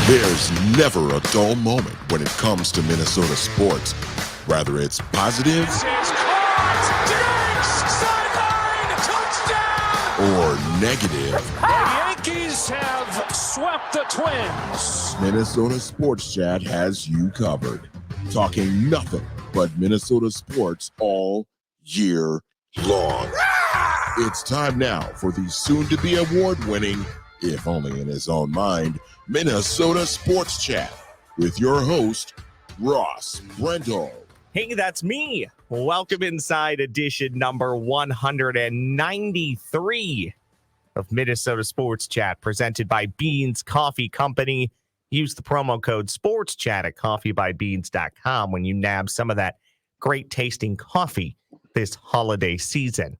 There's never a dull moment when it comes to Minnesota sports. Whether it's positive or negative. The Yankees have swept the Twins. Minnesota Sports Chat has you covered. Talking nothing but Minnesota sports all year long. It's time now for the soon-to-be award-winning, if only in his own mind, Minnesota Sports Chat with your host, Ross Brendel. Hey, that's me. Welcome inside edition number 193 of Minnesota Sports Chat, presented by Beans Coffee Company. Use the promo code SportsChat at coffeebybeans.com when you nab some of that great tasting coffee this holiday season.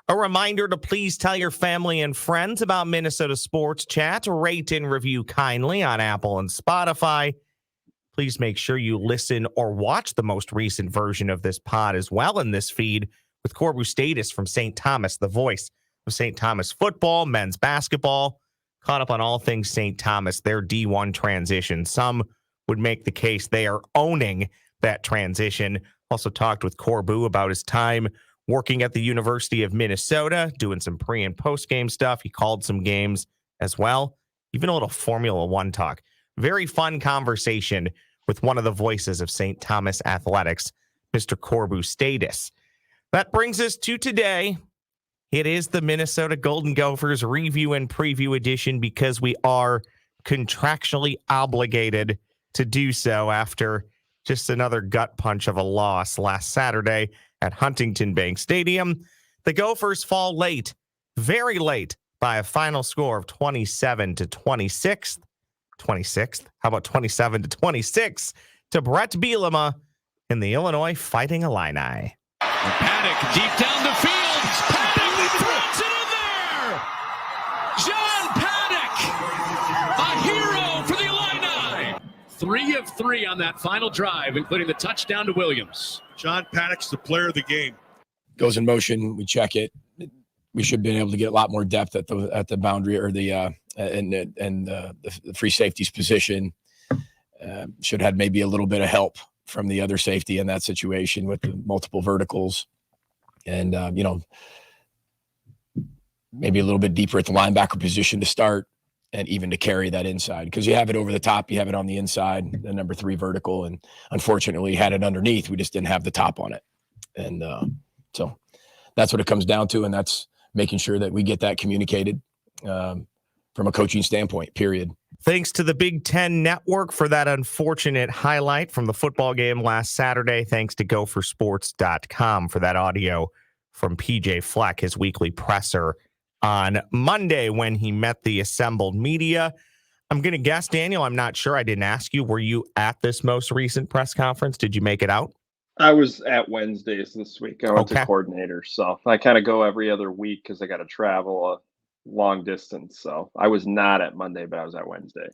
A reminder to please tell your family and friends about Minnesota Sports Chat. Rate and review kindly on Apple and Spotify. Please make sure you listen or watch the most recent version of this pod as well in this feed with Corbu Status from St. Thomas, the voice of St. Thomas football, men's basketball. Caught up on all things St. Thomas, their D1 transition. Some would make the case they are owning that transition. Also talked with Corbu about his time working at the University of Minnesota, doing some pre- and post-game stuff. He called some games as well, even a little Formula One talk. Very fun conversation with one of the voices of St. Thomas Athletics, Mr. Corbu Status. That brings us to today. It is the Minnesota Golden Gophers review and preview edition because we are contractually obligated to do so after just another gut punch of a loss last Saturday at Huntington Bank Stadium. The Gophers fall late, very late, by a final score of 27-26. 26th? How about 27-26 to Brett Bielema in the Illinois Fighting Illini? Paddock deep down the field. Paddock throws it in there. John Paddock, a hero for the Illini. 3 of 3 on that final drive, including the touchdown to Williams. John Paddock's the player of the game. Goes in motion. We check it. We should have been able to get a lot more depth at the boundary or the free safety's position. Should have had maybe a little bit of help from the other safety in that situation with the multiple verticals, and maybe a little bit deeper at the linebacker position to start, and even to carry that inside because you have it over the top, you have it on the inside, the number 3 vertical, and unfortunately had it underneath. We just didn't have the top on it, and so that's what it comes down to, and that's making sure that we get that communicated from a coaching standpoint, period. Thanks to the Big Ten Network for that unfortunate highlight from the football game last Saturday. Thanks to GopherSports.com for that audio from PJ Fleck, his weekly presser on Monday when he met the assembled media. I'm going to guess, Daniel, I'm not sure. I didn't ask you. Were you at this most recent press conference? Did you make it out? I was at Wednesdays this week. I went to coordinator, so I kind of go every other week because I got to travel a long distance. So I was not at Monday, but I was at Wednesday.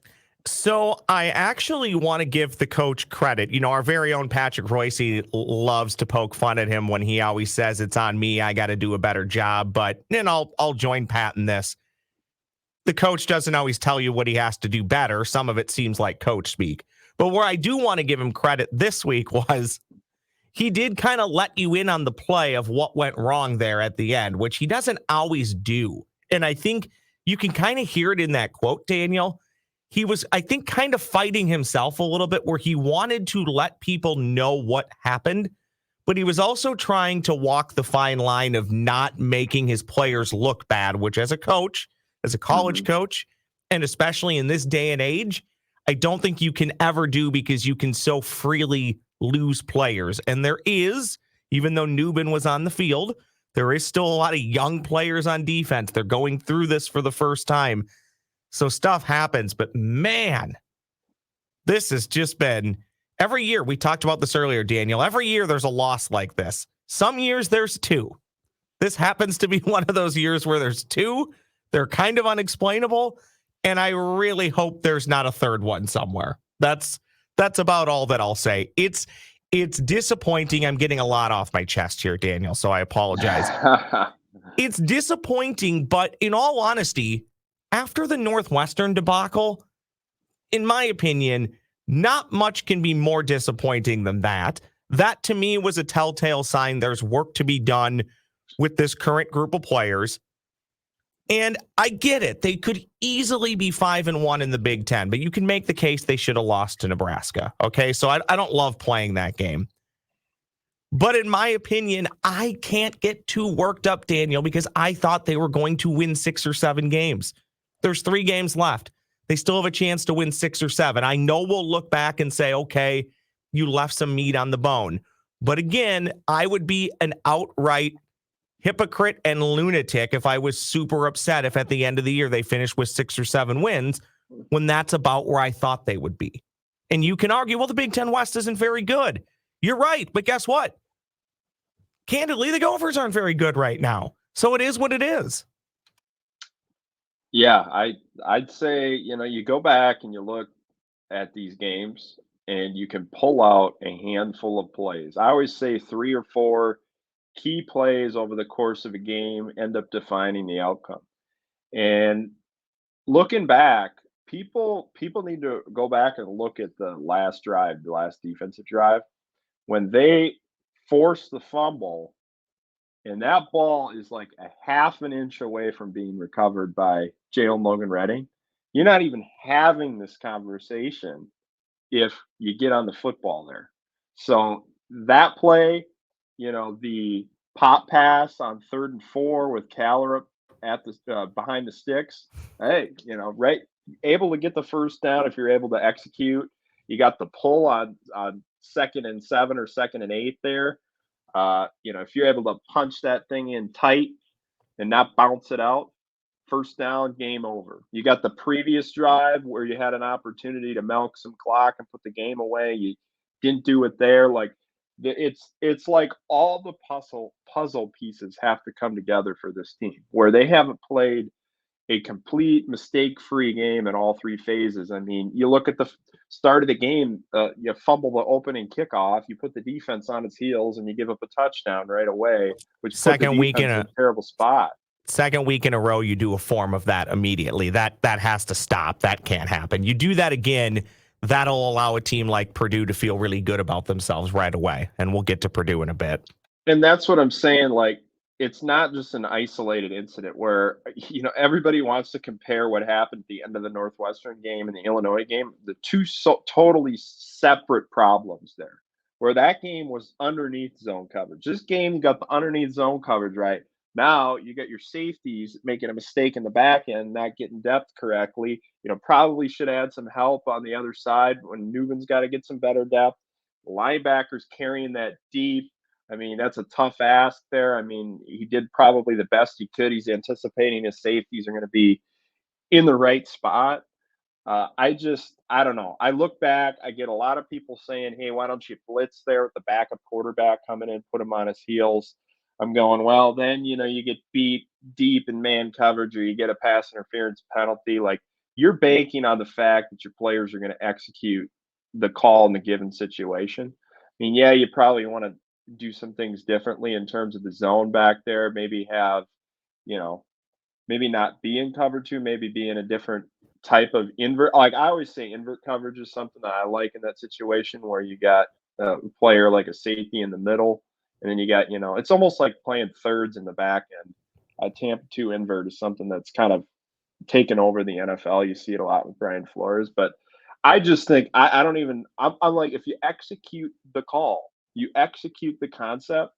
So I actually want to give the coach credit. You know, our very own Patrick Royce loves to poke fun at him when he always says it's on me. I got to do a better job. But then I'll join Pat in this. The coach doesn't always tell you what he has to do better. Some of it seems like coach speak. But where I do want to give him credit this week was he did kind of let you in on the play of what went wrong there at the end, which he doesn't always do. And I think you can kind of hear it in that quote, Daniel. He was, I think, kind of fighting himself a little bit where he wanted to let people know what happened, but he was also trying to walk the fine line of not making his players look bad, which as a coach, as a college coach, and especially in this day and age, I don't think you can ever do because you can so freely lose players. And there is, even though Newbin was on the field, there is still a lot of young players on defense. They're going through this for the first time. So stuff happens, but man, this has just been every year. We talked about this earlier, Daniel. Every year there's a loss like this. Some years there's 2. This happens to be one of those years where there's 2. They're kind of unexplainable. And I really hope there's not a third one somewhere. That's about all that I'll say. It's disappointing. I'm getting a lot off my chest here, Daniel, so I apologize. It's disappointing, but in all honesty, after the Northwestern debacle, in my opinion, not much can be more disappointing than that. That, to me, was a telltale sign there's work to be done with this current group of players. And I get it. They could easily be 5-1 in the Big Ten, but you can make the case they should have lost to Nebraska. Okay, so I don't love playing that game. But in my opinion, I can't get too worked up, Daniel, because I thought they were going to win 6 or 7 games. There's 3 games left. They still have a chance to win 6 or 7. I know we'll look back and say, okay, you left some meat on the bone. But again, I would be an outright hypocrite and lunatic if I was super upset if at the end of the year they finished with 6 or 7 wins when that's about where I thought they would be. And you can argue, well, the Big Ten West isn't very good. You're right, but guess what? Candidly, the Gophers aren't very good right now. So it is what it is. Yeah, I'd say, you go back and you look at these games and you can pull out a handful of plays. I always say 3 or 4 key plays over the course of a game end up defining the outcome. And looking back, people need to go back and look at the last drive, the last defensive drive, when they forced the fumble, and that ball is like a half an inch away from being recovered by Jalen Logan-Redding. You're not even having this conversation if you get on the football there. So that play, the pop pass on 3rd and 4 with Callerup at the behind the sticks. Hey, right, able to get the first down if you're able to execute. You got the pull on 2nd and 7 or 2nd and 8 there. If you're able to punch that thing in tight and not bounce it out, first down, game over. You got the previous drive where you had an opportunity to milk some clock and put the game away. You didn't do it there. Like it's like all the puzzle pieces have to come together for this team, where they haven't played a complete mistake-free game in all 3 phases. I mean, you look at the start of the game, you fumble the opening kickoff, you put the defense on its heels, and you give up a touchdown right away, which second week in a terrible spot. Second week in a row, you do a form of that immediately. That has to stop. That can't happen. You do that again, that'll allow a team like Purdue to feel really good about themselves right away. And we'll get to Purdue in a bit. And that's what I'm saying. Like, it's not just an isolated incident where, everybody wants to compare what happened at the end of the Northwestern game and the Illinois game. The 2 totally separate problems there, where that game was underneath zone coverage. This game, you got the underneath zone coverage, right? Now you got your safeties making a mistake in the back end, not getting depth correctly. Probably should add some help on the other side when Newman's got to get some better depth. Linebackers carrying that deep. I mean, that's a tough ask there. I mean, he did probably the best he could. He's anticipating his safeties are going to be in the right spot. I don't know. I look back, I get a lot of people saying, hey, why don't you blitz there with the backup quarterback coming in, put him on his heels. I'm going, well, then, you get beat deep in man coverage or you get a pass interference penalty. Like, you're banking on the fact that your players are going to execute the call in the given situation. I mean, yeah, you probably want to do some things differently in terms of the zone back there. Maybe have, maybe not be in cover 2, maybe be in a different type of invert. Like I always say, invert coverage is something that I like in that situation where you got a player like a safety in the middle. And then you got, it's almost like playing thirds in the back end. Tampa 2 invert is something that's kind of taken over the NFL. You see it a lot with Brian Flores. But I just think, I'm like, if you execute the call, you execute the concept,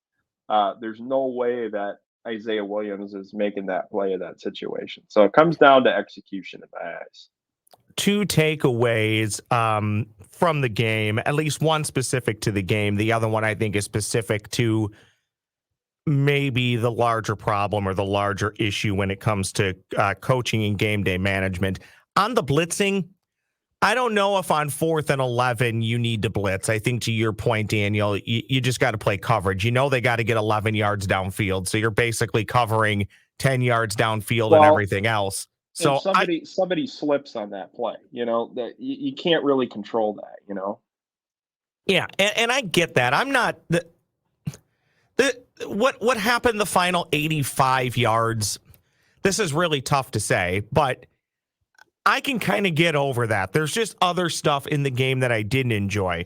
there's no way that Isaiah Williams is making that play in that situation. So it comes down to execution in my eyes. 2 takeaways from the game, at least one specific to the game. The other one I think is specific to maybe the larger problem or the larger issue when it comes to coaching and game day management. On the blitzing, I don't know if on 4th and 11 you need to blitz. I think to your point, Daniel, you just got to play coverage. They got to get 11 yards downfield. So you're basically covering 10 yards downfield and everything else. So somebody slips on that play, that you can't really control that, Yeah, and I get that. I'm not what happened the final 85 yards. This is really tough to say, but I can kind of get over that. There's just other stuff in the game that I didn't enjoy.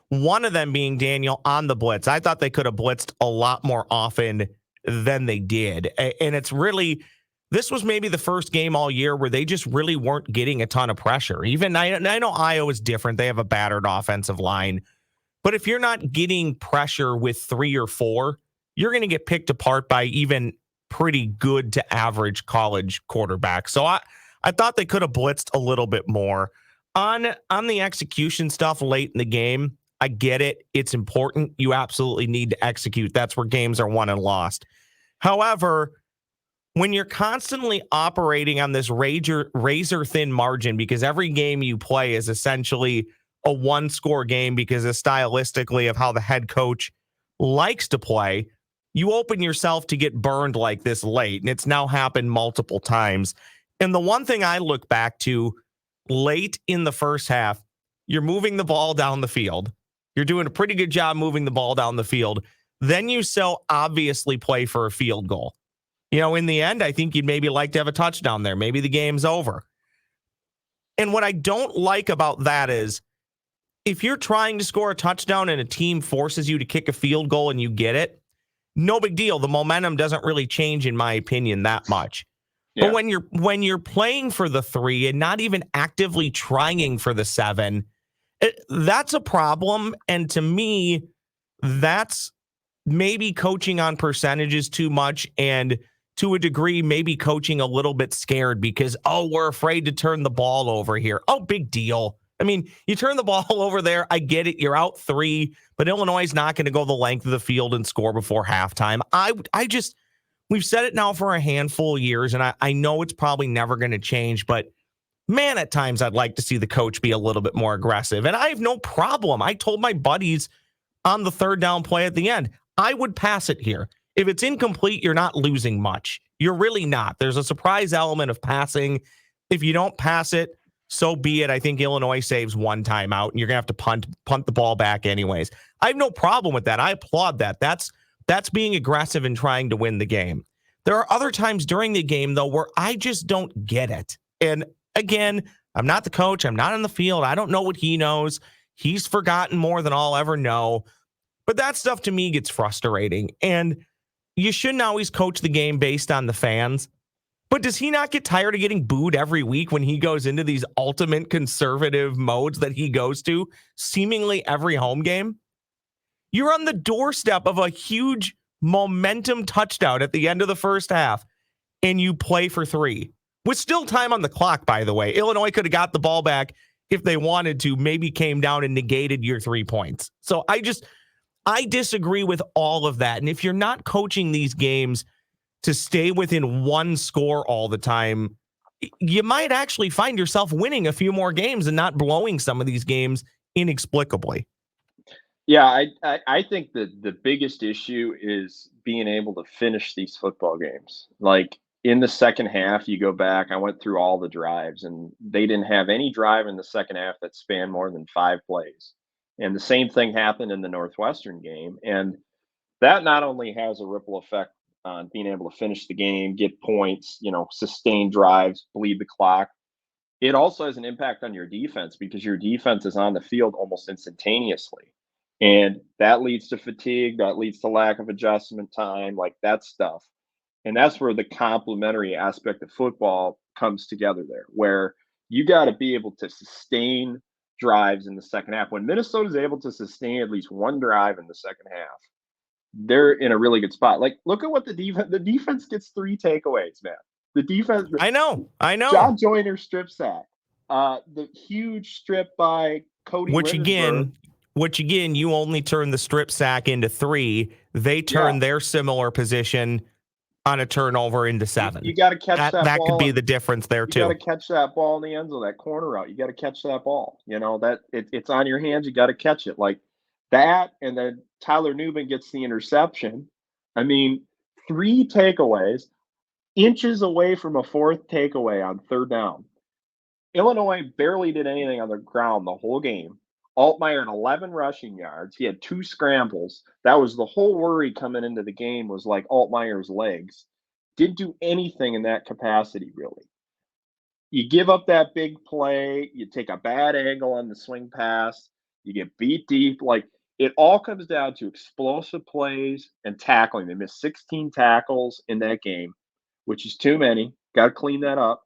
One of them being Daniel on the blitz. I thought they could have blitzed a lot more often than they did. And it's really, this was maybe the first game all year where they just really weren't getting a ton of pressure. Even I know Iowa's different. They have a battered offensive line. But if you're not getting pressure with 3 or 4, you're going to get picked apart by even pretty good to average college quarterbacks. So I thought they could have blitzed a little bit more. On the execution stuff late in the game, I get it. It's important. You absolutely need to execute. That's where games are won and lost. However, when you're constantly operating on this razor thin margin, because every game you play is essentially a one-score game because of stylistically of how the head coach likes to play, you open yourself to get burned like this late. And it's now happened multiple times. And the one thing I look back to late in the first half, you're moving the ball down the field. You're doing a pretty good job moving the ball down the field. Then you so obviously play for a field goal. You know, in the end, I think you'd maybe like to have a touchdown there. Maybe the game's over. And what I don't like about that is if you're trying to score a touchdown and a team forces you to kick a field goal and you get it, no big deal. The momentum doesn't really change, in my opinion, that much. Yeah. But when you're playing for the 3 and not even actively trying for the 7, that's a problem. And to me, that's maybe coaching on percentages too much, and to a degree, maybe coaching a little bit scared because, we're afraid to turn the ball over here. Oh, big deal. I mean, you turn the ball over there. I get it. You're out 3, but Illinois is not going to go the length of the field and score before halftime. We've said it now for a handful of years, and I know it's probably never going to change, but man, at times I'd like to see the coach be a little bit more aggressive. And I have no problem. I told my buddies on the third down play at the end, I would pass it here. If it's incomplete, you're not losing much. You're really not. There's a surprise element of passing. If you don't pass it, so be it. I think Illinois saves 1 timeout, and you're going to have to punt the ball back anyways. I have no problem with that. I applaud that. That's being aggressive and trying to win the game. There are other times during the game, though, where I just don't get it. And again, I'm not the coach. I'm not on the field. I don't know what he knows. He's forgotten more than I'll ever know. But that stuff to me gets frustrating. And you shouldn't always coach the game based on the fans. But does he not get tired of getting booed every week when he goes into these ultimate conservative modes that he goes to seemingly every home game? You're on the doorstep of a huge momentum touchdown at the end of the first half, and you play for 3. With still time on the clock, by the way. Illinois could have got the ball back if they wanted to, maybe came down and negated your 3 points. So I disagree with all of that. And if you're not coaching these games to stay within 1 score all the time, you might actually find yourself winning a few more games and not blowing some of these games inexplicably. Yeah, I think that the biggest issue is being able to finish these football games. Like in the second half, you go back, I went through all the drives, and they didn't have any drive in the second half that spanned more than 5 plays. And the same thing happened in the Northwestern game. And that not only has a ripple effect on being able to finish the game, get points, sustain drives, bleed the clock, it also has an impact on your defense because your defense is on the field almost instantaneously. And that leads to fatigue, that leads to lack of adjustment time, like that stuff. And that's where the complementary aspect of football comes together there, where you got to be able to sustain drives in the second half. When Minnesota is able to sustain at least 1 drive in the second half, they're in a really good spot. Like, look at what the defense gets 3 takeaways, man. The defense. I know. John Joyner strip sack. The huge strip by Cody Which again, you only turn the strip sack into 3. They turn their similar position on a turnover into 7. You got to catch that ball. That could be the difference there too. You got to catch that ball in the end zone, that corner route. You got to catch that ball. It's on your hands. You got to catch it like that. And then Tyler Newman gets the interception. I mean, 3 takeaways, inches away from a 4th takeaway on third down. Illinois barely did anything on the ground the whole game. Altmaier had 11 rushing yards. He had 2 scrambles. That was the whole worry coming into the game, was like Altmaier's legs. Didn't do anything in that capacity, really. you give up that big play, you take a bad angle on the swing pass, you get beat deep. Like, it all comes down to explosive plays and tackling. They missed 16 tackles in that game, which is too many. Got to clean that up.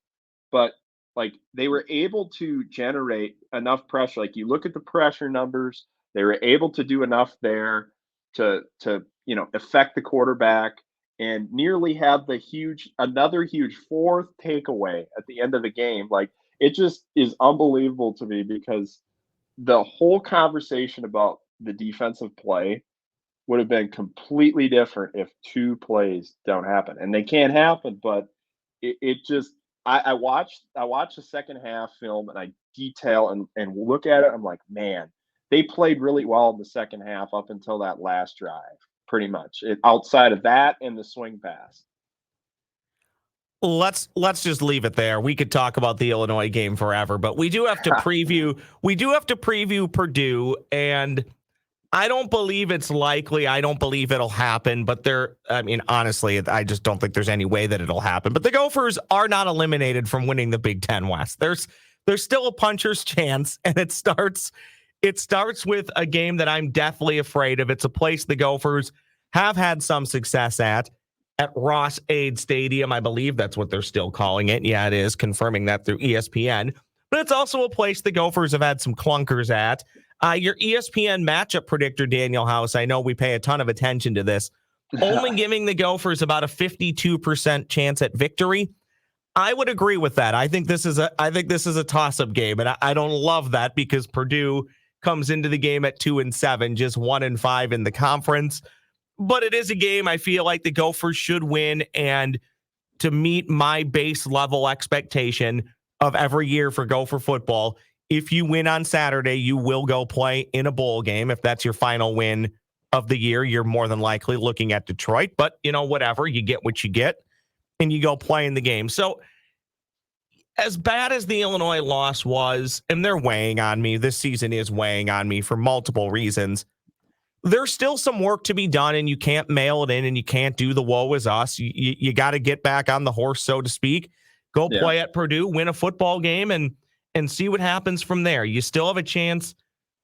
But like, they were able to generate enough pressure. Like, you look at the pressure numbers, they were able to do enough there to affect the quarterback and nearly have another huge fourth takeaway at the end of the game. Like, it just is unbelievable to me because the whole conversation about the defensive play would have been completely different if two plays don't happen, and they can't happen. But it just, I watched the second half film and I detail and look at it. I'm like, man, they played really well in the second half up until that last drive, pretty much. Outside of that and the swing pass. Let's just leave it there. We could talk about the Illinois game forever, but we do have to preview. We do have to preview Purdue, and I don't believe it's likely. I don't believe it'll happen, but honestly, I just don't think there's any way that it'll happen. But the Gophers are not eliminated from winning the Big Ten West. There's still a puncher's chance, and it starts with a game that I'm deathly afraid of. It's a place the Gophers have had some success at Ross-Ade Stadium. I believe that's what they're still calling it. Yeah, it is, confirming that through ESPN. But it's also a place the Gophers have had some clunkers at. Your ESPN matchup predictor, Daniel House, I know we pay a ton of attention to this, only giving the Gophers about a 52% chance at victory. I would agree with that. I think this is a toss-up game, and I don't love that because Purdue comes into the game at 2-7, just 1-5 in the conference. But it is a game I feel like the Gophers should win, and to meet my base level expectation of every year for Gopher football, if you win on Saturday, you will go play in a bowl game. If that's your final win of the year, you're more than likely looking at Detroit. But, whatever, you get what you get, and you go play in the game. So as bad as the Illinois loss was, and they're weighing on me, this season is weighing on me for multiple reasons, there's still some work to be done, and you can't mail it in, and you can't do the woe is us. You got to get back on the horse, so to speak. Go play at Purdue, win a football game, and see what happens from there. You still have a chance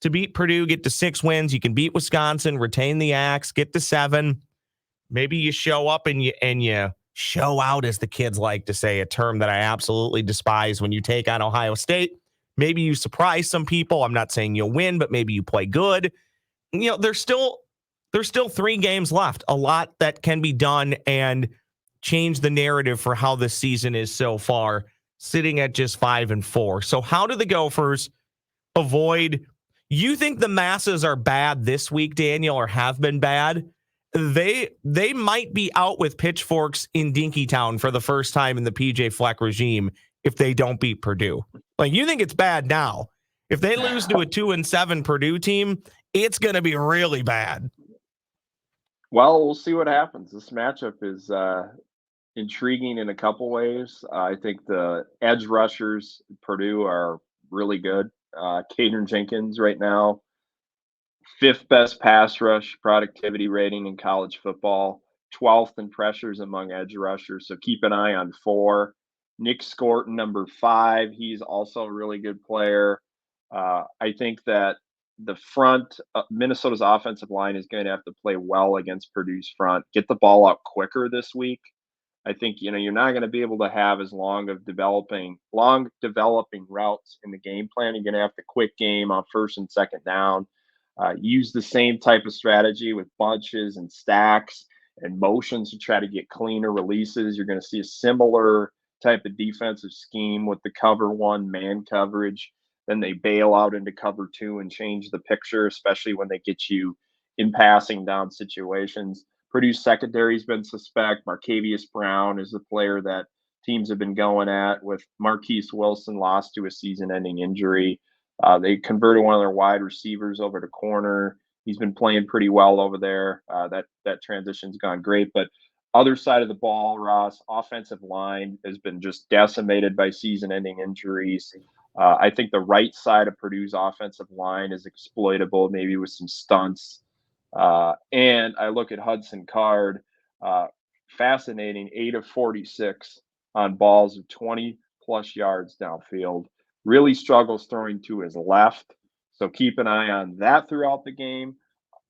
to beat Purdue, get to 6 wins. You can beat Wisconsin, retain the axe, get to 7. Maybe you show up and you show out, as the kids like to say, a term that I absolutely despise when you take on Ohio State. Maybe you surprise some people. I'm not saying you'll win, but maybe you play good. There's still 3 games left. A lot that can be done and change the narrative for how this season is so far, sitting at just 5-4. So how do the Gophers avoid? You think the masses are bad this week, Daniel, or have been bad? They might be out with pitchforks in Dinkytown for the first time in the PJ Fleck regime if they don't beat Purdue. Like, you think it's bad now. If they lose to a 2-7 Purdue team, it's going to be really bad. Well, we'll see what happens. This matchup is intriguing in a couple ways. I think the edge rushers at Purdue are really good. Caden Jenkins right now, 5th best pass rush productivity rating in college football, 12th in pressures among edge rushers. So keep an eye on 4. Nick Scorton, number 5. He's also a really good player. I think that the front, Minnesota's offensive line is going to have to play well against Purdue's front, get the ball out quicker this week. I think, you're not going to be able to have as long developing routes in the game plan. You're going to have the quick game on 1st and 2nd down. Use the same type of strategy with bunches and stacks and motions to try to get cleaner releases. You're going to see a similar type of defensive scheme with the cover 1 man coverage. Then they bail out into cover 2 and change the picture, especially when they get you in passing down situations. Purdue's secondary's been suspect. Marcavius Brown is the player that teams have been going at, with Marquise Wilson lost to a season-ending injury. They converted one of their wide receivers over to corner. He's been playing pretty well over there. That transition's gone great. But other side of the ball, Ross, offensive line has been just decimated by season-ending injuries. I think the right side of Purdue's offensive line is exploitable, maybe with some stunts. And I look at Hudson Card, fascinating, 8 of 46 on balls of 20 plus yards downfield. Really struggles throwing to his left. So keep an eye on that throughout the game.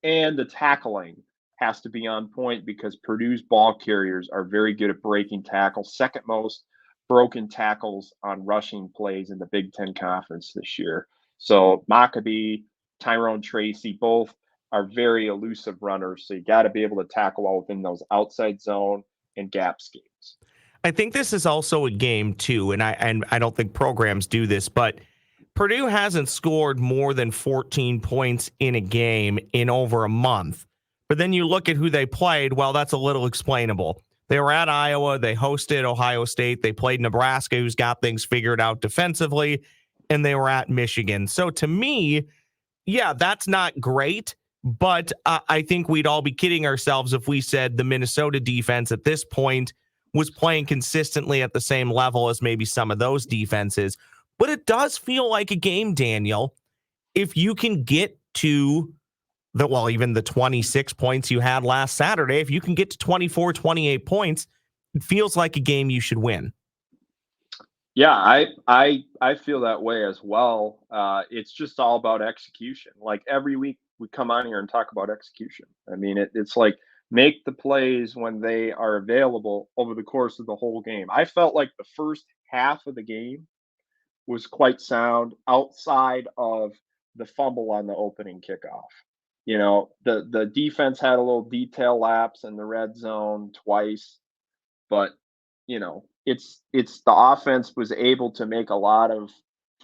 And the tackling has to be on point because Purdue's ball carriers are very good at breaking tackles, second most broken tackles on rushing plays in the Big Ten Conference this year. So Maccabee, Tyrone Tracy, both are very elusive runners. So you got to be able to tackle well within those outside zone and gap schemes. I think this is also a game too, and I don't think programs do this, but Purdue hasn't scored more than 14 points in a game in over a month. But then you look at who they played, well, that's a little explainable. They were at Iowa, they hosted Ohio State, they played Nebraska, who's got things figured out defensively, and they were at Michigan. So to me, yeah, that's not great, but I think we'd all be kidding ourselves if we said the Minnesota defense at this point was playing consistently at the same level as maybe some of those defenses. But it does feel like a game, Daniel, if you can get to even the 26 points you had last Saturday, if you can get to 24, 28 points, it feels like a game you should win. Yeah, I feel that way as well. It's just all about execution. Like every week we come on here and talk about execution. I mean, it's like make the plays when they are available over the course of the whole game. I felt like the first half of the game was quite sound outside of the fumble on the opening kickoff. You know, the defense had a little detail lapse in the red zone twice, but you know, it's the offense was able to make a lot of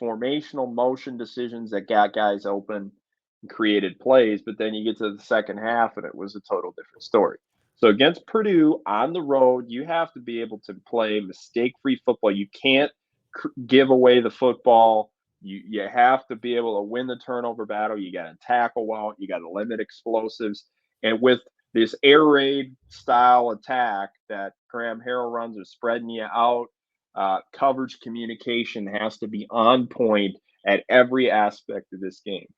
formational motion decisions that got guys open and created plays, but then you get to the second half and it was a total different story. So against Purdue on the road, you have to be able to play mistake-free football. You can't give away the football. You have to be able to win the turnover battle. You got to tackle well. You got to limit explosives. And with this air raid style attack that Graham Harrell runs of spreading you out, coverage communication has to be on point at every aspect of this game.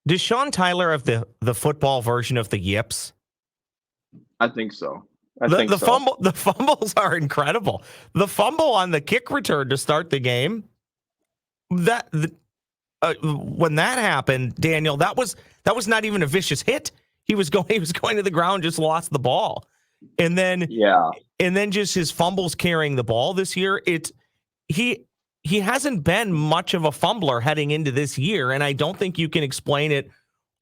Does Sean Tyler have the football version of the yips? I think so. The fumbles are incredible. The fumble on the kick return to start the game, when that happened, Daniel, that was not even a vicious hit. He was going to the ground, just lost the ball, and then just his fumbles carrying the ball this year. He hasn't been much of a fumbler heading into this year, and I don't think you can explain it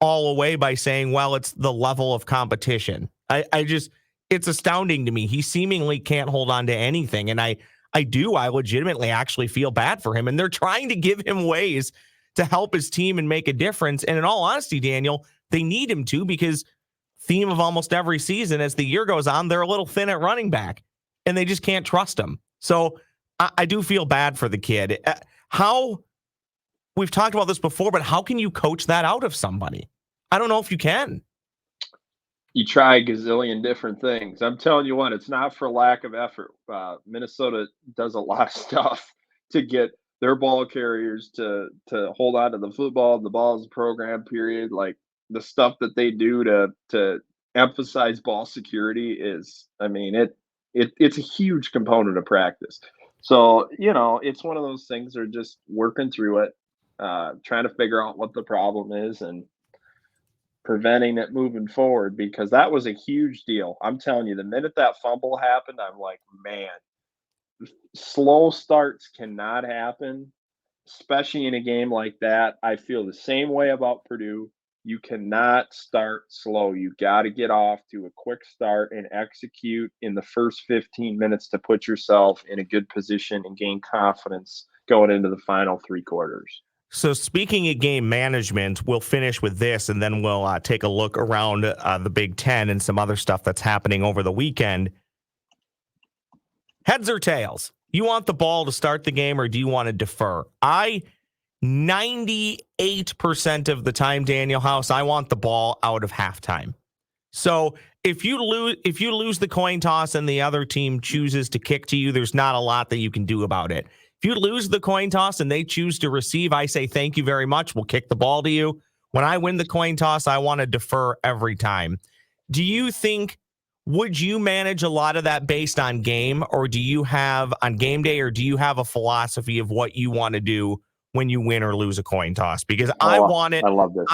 all away by saying, well, it's the level of competition. It's astounding to me. He seemingly can't hold on to anything. And I legitimately actually feel bad for him. And they're trying to give him ways to help his team and make a difference. And in all honesty, Daniel, they need him to, because theme of almost every season as the year goes on, they're a little thin at running back and they just can't trust him. So I do feel bad for the kid. We've talked about this before, but how can you coach that out of somebody? I don't know if you can. You try a gazillion different things. I'm telling you what, it's not for lack of effort. Minnesota does a lot of stuff to get their ball carriers to hold on to the football. The ball is a program period. Like the stuff that they do to emphasize ball security is, I mean, it's a huge component of practice. So, you know, it's one of those things they're just working through it, trying to figure out what the problem is and preventing it moving forward, because that was a huge deal. I'm telling you, the minute that fumble happened, I'm like, man, slow starts cannot happen, especially in a game like that. I feel the same way about Purdue. You cannot start slow. You got to get off to a quick start and execute in the first 15 minutes to put yourself in a good position and gain confidence going into the final three quarters. So speaking of game management, we'll finish with this, and then we'll take a look around the Big Ten and some other stuff that's happening over the weekend. Heads or tails? You want the ball to start the game, or do you want to defer? 98% of the time, Daniel House, I want the ball out of halftime. So if you lose the coin toss and the other team chooses to kick to you, there's not a lot that you can do about it. If you lose the coin toss and they choose to receive, I say, thank you very much. We'll kick the ball to you. When I win the coin toss, I want to defer every time. Do you think Would you manage a lot of that based on game, or do you have on game day, or do you have a philosophy of what you want to do when you win or lose a coin toss? Because I Oh, want it. I love this.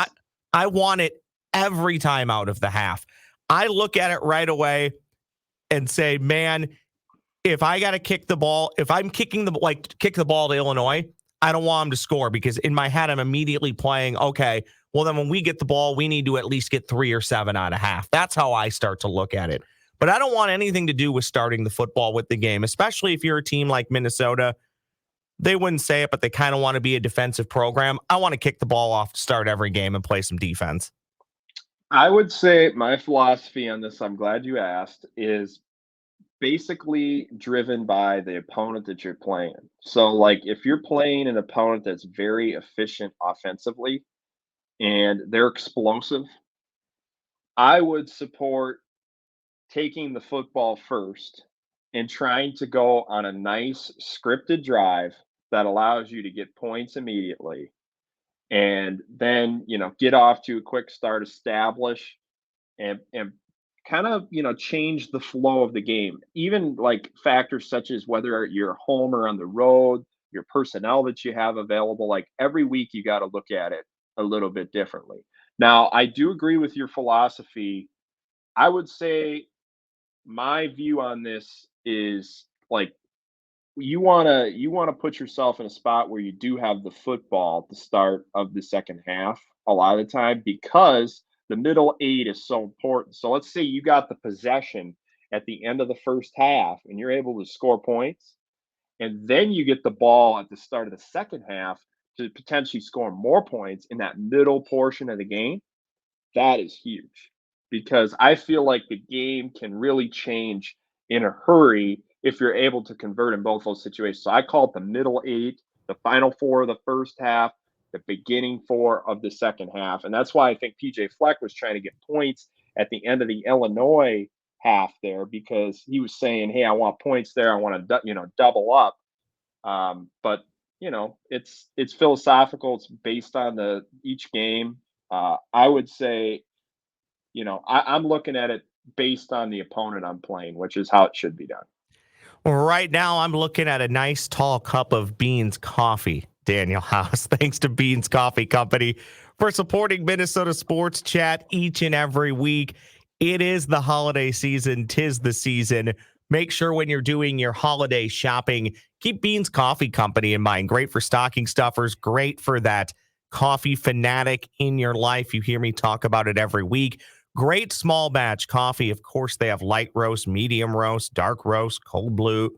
I want it every time out of the half. I look at it right away and say, man, if I got to kick the ball, if I'm kick the ball to Illinois, I don't want them to score, because in my head, I'm immediately playing, okay, well, then when we get the ball, we need to at least get 3 or 7 out of half. That's how I start to look at it. But I don't want anything to do with starting the football with the game, especially if you're a team like Minnesota. They wouldn't say it, but they kind of want to be a defensive program. I want to kick the ball off to start every game and play some defense. I would say my philosophy on this, I'm glad you asked, is basically driven by the opponent that you're playing. So, like, if you're playing an opponent that's very efficient offensively and they're explosive, I would support taking the football first and trying to go on a nice scripted drive that allows you to get points immediately, and then get off to a quick start, establish and kind of change the flow of the game. Even like factors such as whether you're home or on the road, your personnel that you have available. Like every week, you got to look at it a little bit differently. Now, I do agree with your philosophy. I would say my view on this is like you want to put yourself in a spot where you do have the football at the start of the second half a lot of the time, because the middle 8 is so important. So let's say you got the possession at the end of the first half and you're able to score points, and then you get the ball at the start of the second half to potentially score more points in that middle portion of the game. That is huge, because I feel like the game can really change in a hurry if you're able to convert in both those situations. So I call it the middle 8, the final 4 of the first half, the beginning 4 of the second half. And that's why I think PJ Fleck was trying to get points at the end of the Illinois half there, because he was saying, "Hey, I want points there. I want to double up." But it's philosophical. It's based on the each game. I would say, I'm looking at it based on the opponent I'm playing, which is how it should be done. Right now, I'm looking at a nice tall cup of Beans coffee, Daniel House. Thanks to Beans Coffee Company for supporting Minnesota Sports Chat each and every week. It is the holiday season. 'Tis the season. Make sure when you're doing your holiday shopping, keep Beans Coffee Company in mind. Great for stocking stuffers. Great for that coffee fanatic in your life. You hear me talk about it every week. Great small batch coffee. Of course, they have light roast, medium roast, dark roast, cold brew,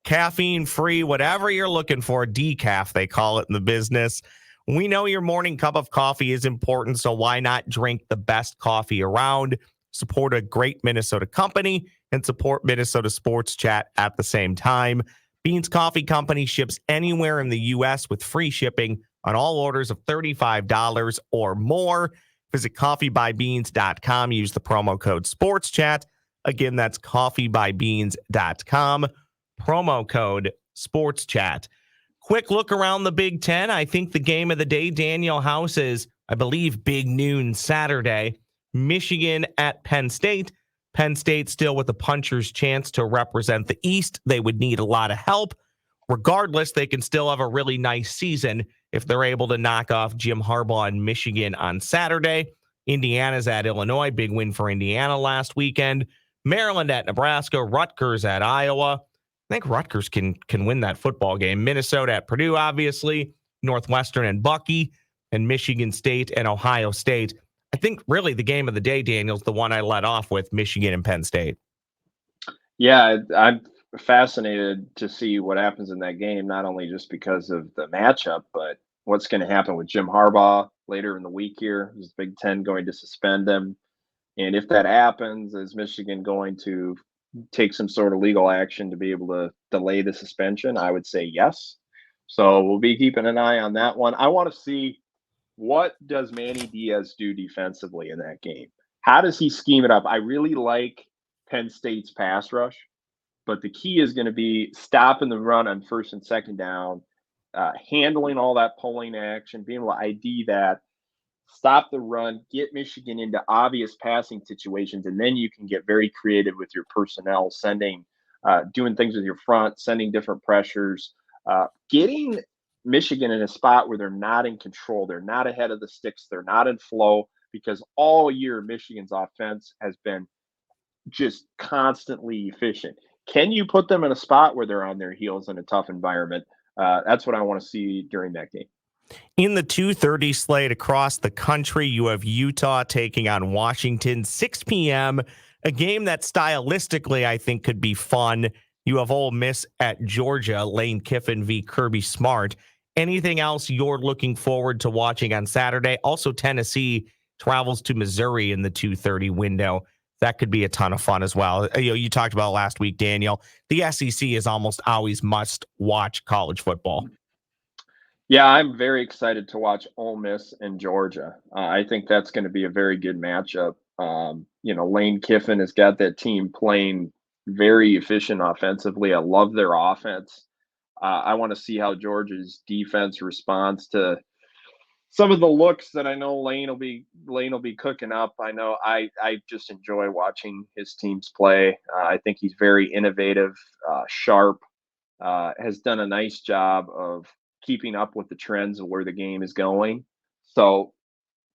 caffeine free, whatever you're looking for. Decaf, they call it in the business. We know your morning cup of coffee is important, so why not drink the best coffee around? Support a great Minnesota company and support Minnesota Sports Chat at the same time. Beans Coffee Company ships anywhere in the U.S. with free shipping on all orders of $35 or more. Visit coffeebybeans.com. Use the promo code SportsChat. Again, that's coffeebybeans.com. Promo code SportsChat. Quick look around the Big Ten. I think the game of the day, Daniel House, is, I believe, big noon Saturday. Michigan at Penn State. Penn State still with a puncher's chance to represent the East. They would need a lot of help. Regardless, they can still have a really nice season if they're able to knock off Jim Harbaugh and Michigan on Saturday. Indiana's at Illinois. Big win for Indiana last weekend. Maryland at Nebraska. Rutgers at Iowa. I think Rutgers can win that football game. Minnesota at Purdue, obviously. Northwestern and Bucky. And Michigan State and Ohio State. I think really the game of the day, Daniel's the one I led off with, Michigan and Penn State. Yeah, I'm fascinated to see what happens in that game, not only just because of the matchup, but what's going to happen with Jim Harbaugh later in the week here. Is the Big Ten going to suspend him? And if that happens, is Michigan going to take some sort of legal action to be able to delay the suspension? I would say yes. So we'll be keeping an eye on that one. I want to see, what does Manny Diaz do defensively in that game? How does he scheme it up? I really like Penn State's pass rush, but the key is going to be stopping the run on first and second down, handling all that pulling action, being able to ID that, stop the run, get Michigan into obvious passing situations, and then you can get very creative with your personnel, doing things with your front, sending different pressures, getting Michigan in a spot where they're not in control. They're not ahead of the sticks. They're not in flow, because all year Michigan's offense has been just constantly efficient. Can you put them in a spot where they're on their heels in a tough environment? That's what I want to see during that game. In the 2:30 slate across the country, you have Utah taking on Washington, 6 p.m., a game that stylistically I think could be fun. You have Ole Miss at Georgia, Lane Kiffin v. Kirby Smart. Anything else you're looking forward to watching on Saturday? Also, Tennessee travels to Missouri in the 2:30 window. That could be a ton of fun as well. You talked about last week, Daniel. The SEC is almost always must-watch college football. Yeah, I'm very excited to watch Ole Miss and Georgia. I think that's going to be a very good matchup. Lane Kiffin has got that team playing very efficient offensively. I love their offense. I want to see how Georgia's defense responds to some of the looks that I know Lane will be cooking up. I just enjoy watching his teams play. I think he's very innovative, sharp, has done a nice job of keeping up with the trends of where the game is going. So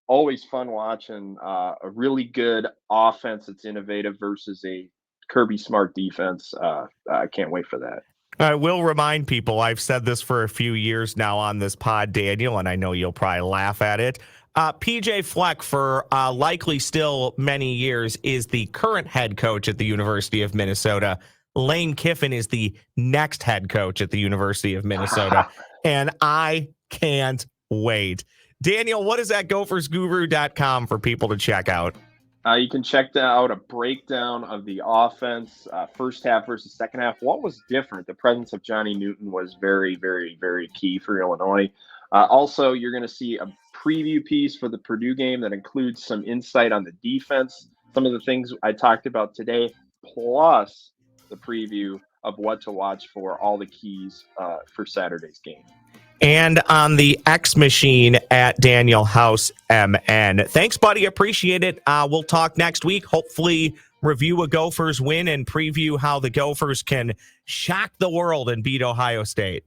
always fun watching a really good offense that's innovative versus a Kirby Smart defense. I can't wait for that. I will remind people, I've said this for a few years now on this pod, Daniel, and I know you'll probably laugh at it. PJ Fleck, for likely still many years, is the current head coach at the University of Minnesota. Lane Kiffin is the next head coach at the University of Minnesota. And I can't wait. Daniel, what is at GophersGuru.com for people to check out? You can check out a breakdown of the offense, first half versus second half. What was different? The presence of Johnny Newton was very, very, very key for Illinois. Also, you're going to see a preview piece for the Purdue game that includes some insight on the defense, some of the things I talked about today, plus the preview of what to watch for all the keys for Saturday's game. And on the X machine at Daniel House MN. Thanks, buddy. Appreciate it. We'll talk next week. Hopefully review a Gophers win and preview how the Gophers can shock the world and beat Ohio State.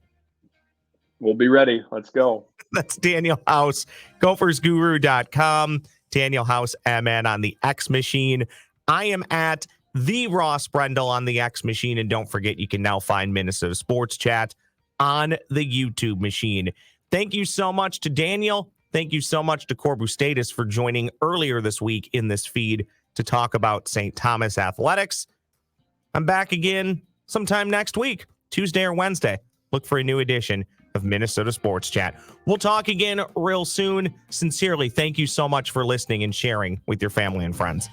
We'll be ready. Let's go. That's Daniel House, GophersGuru.com. Daniel House MN on the X machine. I am at the Ross Brendel on the X machine. And don't forget, you can now find Minnesota Sports Chat on the YouTube machine. Thank you so much to Daniel. Thank you so much to Corbustatus for joining earlier this week in this feed to talk about St. Thomas athletics. I'm back again sometime next week, Tuesday or Wednesday. Look for a new edition of Minnesota Sports Chat. We'll talk again real soon. Sincerely, thank you so much for listening and sharing with your family and friends.